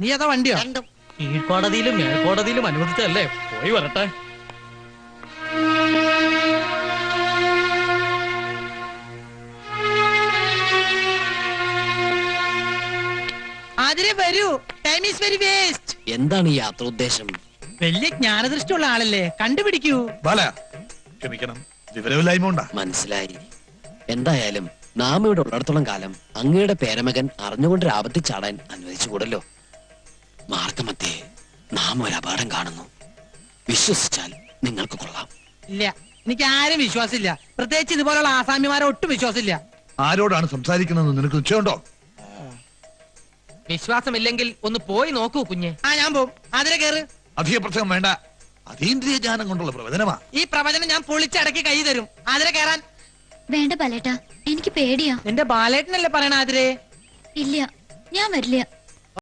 നീ ഏതാ വണ്ടിയോ? കീഴ്ക്കോടതിയിലും മേൽക്കോടതിയിലും അനുവദിച്ചല്ലേ, പോയി വരട്ടെ. അതിരെ വരൂ, ടൈം ഈസ് വെരി വേസ്റ്റ്. എന്താണ് ഈ യാത്ര ഉദ്ദേശം? വലിയ ജ്ഞാനദൃഷ്ടിയുള്ള ആളല്ലേ, കണ്ടുപിടിക്കൂ. ക്ഷമിക്കണം, വിവരമില്ലായ്മ ഉണ്ടാ. മനസ്സിലായി. എന്തായാലും നാം ഇവിടെ ഉള്ളിടത്തോളം കാലം അങ്ങയുടെ പേരമകൻ അറിഞ്ഞുകൊണ്ട് ആപത്തിൽ ചാടാൻ അനുവദിച്ചുകൂടല്ലോ. മാർഗമധ്യേ നാം ഒരു അപകടം കാണുന്നു. വിശ്വസിച്ചാൽ നിങ്ങൾക്ക് കൊള്ളാം. ഇല്ല, എനിക്ക് ആരും വിശ്വാസമില്ല. പ്രത്യേകിച്ച് ഇതുപോലുള്ള ആസാമിമാരെ ഒട്ടും വിശ്വാസമില്ല. ആരോടാണ് സംസാരിക്കണമെന്ന് നിനക്ക് നിശ്ചയമുണ്ടോ? വിശ്വാസമില്ലെങ്കിൽ ഒന്ന് പോയി നോക്കൂ കുഞ്ഞെ. ഞാൻ പോവും. അതിരെ കേറ്. അധിക പ്രസംഗം വേണ്ട. അതീന്ദ്രിയ ജ്ഞാനം കൊണ്ടുള്ള പ്രവചനമാ. ഈ പ്രവചനം ഞാൻ പൊളിച്ചടക്കി കൈ തരും. അതിരെ കേറാൻ. വേണ്ട ബാലേട്ടാ, എനിക്ക് പേടിയാ. നിന്റെ ബാലേട്ടനല്ലേ പറയണ? അതിരെ ഇല്ല, ഞാൻ വരില്ല.